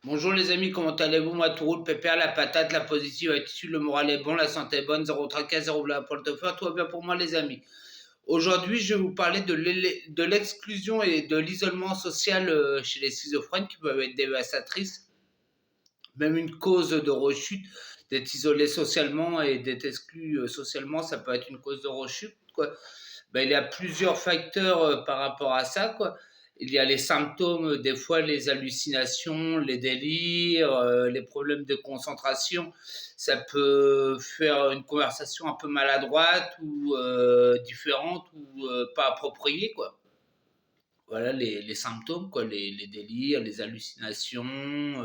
Bonjour les amis, comment allez-vous? Moi tout roule, pépère, la patate, la positive attitude, le moral est bon, la santé est bonne, zéro tracas, zéro blabla portefeuille, tout va bien pour moi les amis. Aujourd'hui, je vais vous parler de l'exclusion et de l'isolement social chez les schizophrènes qui peuvent être dévastatrices, même une cause de rechute, d'être isolé socialement et d'être exclu socialement, ça peut être une cause de rechute, quoi. Ben, il y a plusieurs facteurs par rapport à ça, quoi. Il y a les symptômes, des fois les hallucinations, les délires, les problèmes de concentration. Ça peut faire une conversation un peu maladroite ou différente ou pas appropriée, quoi. Voilà les symptômes, quoi, les délires, les hallucinations,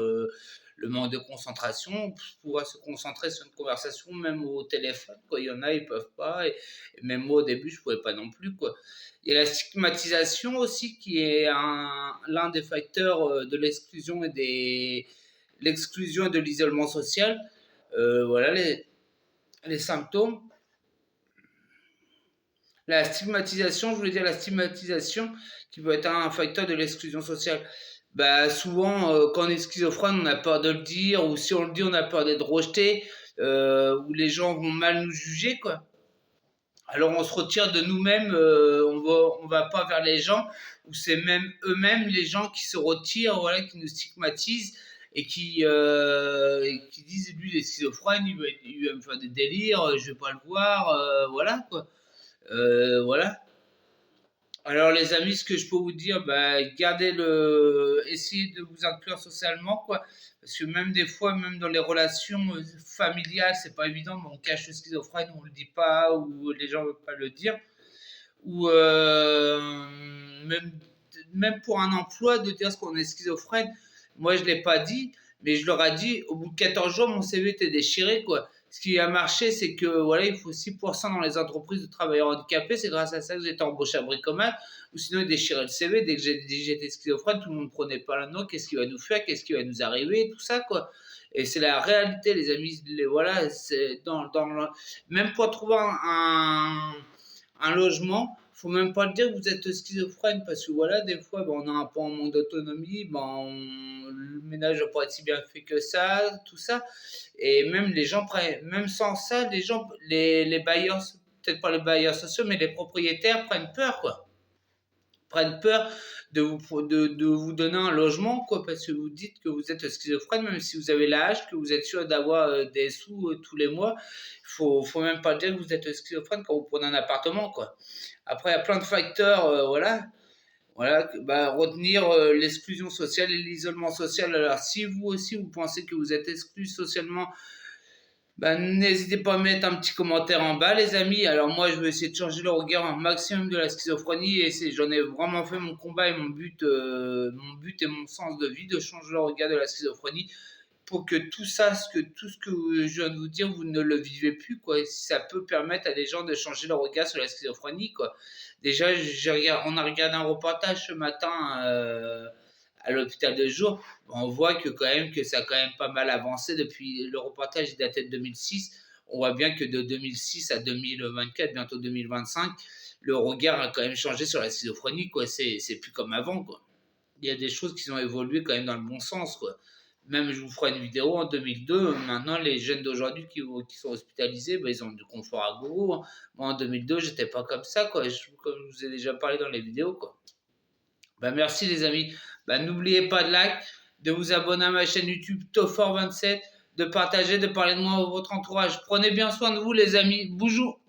le manque de concentration, pouvoir se concentrer sur une conversation, même au téléphone, quoi. Il y en a, ils peuvent pas, et même moi au début, je pouvais pas non plus, quoi. Il y a la stigmatisation aussi qui est l'un des facteurs de l'exclusion l'exclusion et de l'isolement social. Voilà les symptômes. La stigmatisation, je voulais dire la stigmatisation qui peut être un facteur de l'exclusion sociale. Bah, souvent, quand on est schizophrène, on a peur de le dire, ou si on le dit, on a peur d'être rejeté, ou les gens vont mal nous juger, quoi. Alors on se retire de nous-mêmes, on va pas vers les gens, ou c'est même eux-mêmes les gens qui se retirent, voilà, qui nous stigmatisent et qui disent lui il est schizophrène, il va me faire des délires, je vais pas le voir, voilà quoi. Voilà. Alors les amis, ce que je peux vous dire, bah, essayez de vous inclure socialement, quoi. Parce que même des fois, même dans les relations familiales, c'est pas évident, mais on cache le schizophrène, on le dit pas, ou les gens veulent pas le dire. Ou même, même pour un emploi, de dire ce qu'on est schizophrène. Moi, je l'ai pas dit, mais je leur ai dit, au bout de 14 jours, mon CV était déchiré, quoi. Ce qui a marché, c'est que voilà, il faut 6% dans les entreprises de travailleurs handicapés. C'est grâce à ça que j'ai été embauché à Bricoman. Ou sinon, ils déchiraient le CV. Dès que j'ai dit que j'étais schizophrène, tout le monde ne prenait pas la note. Qu'est-ce qu'il va nous faire? Qu'est-ce qui va nous arriver? Tout ça, quoi. Et c'est la réalité, les amis. Voilà, c'est même pour trouver un logement, faut même pas le dire que vous êtes schizophrène parce que voilà, des fois, ben, on a un peu un manque d'autonomie, ben, le ménage n'a pas être si bien fait que ça, tout ça. Et même les gens prennent, même sans ça, les bailleurs, peut-être pas les bailleurs sociaux, mais les propriétaires prennent peur, quoi. Prennent peur de vous donner un logement, quoi, parce que vous dites que vous êtes schizophrène, même si vous avez l'âge, que vous êtes sûr d'avoir des sous tous les mois. Faut même pas dire que vous êtes schizophrène quand vous prenez un appartement, quoi. Après, il y a plein de facteurs, voilà. Voilà, bah, retenir l'exclusion sociale et l'isolement social. Alors, si vous aussi, vous pensez que vous êtes exclu socialement, bah, n'hésitez pas à mettre un petit commentaire en bas, les amis. Alors moi, je vais essayer de changer le regard un maximum de la schizophrénie et j'en ai vraiment fait mon combat et mon but et mon sens de vie de changer le regard de la schizophrénie pour que tout ce que je viens de vous dire, vous ne le vivez plus, quoi. Et si ça peut permettre à des gens de changer leur regard sur la schizophrénie, quoi. Déjà, on a regardé un reportage ce matin à l'hôpital de jour. On voit que quand même que ça a quand même pas mal avancé depuis le reportage est daté de 2006. On voit bien que de 2006 à 2024, bientôt 2025, le regard a quand même changé sur la schizophrénie, quoi. C'est plus comme avant, quoi. Il y a des choses qui ont évolué quand même dans le bon sens, quoi. Même, je vous ferai une vidéo en 2002. Maintenant, les jeunes d'aujourd'hui qui sont hospitalisés, ben, ils ont du confort à gogo. Moi, en 2002, j'étais pas comme ça, quoi. Comme je vous ai déjà parlé dans les vidéos, quoi. Ben, merci, les amis. Ben, n'oubliez pas de like, de vous abonner à ma chaîne YouTube Tofor27, de partager, de parler de moi à votre entourage. Prenez bien soin de vous, les amis. Bonjour.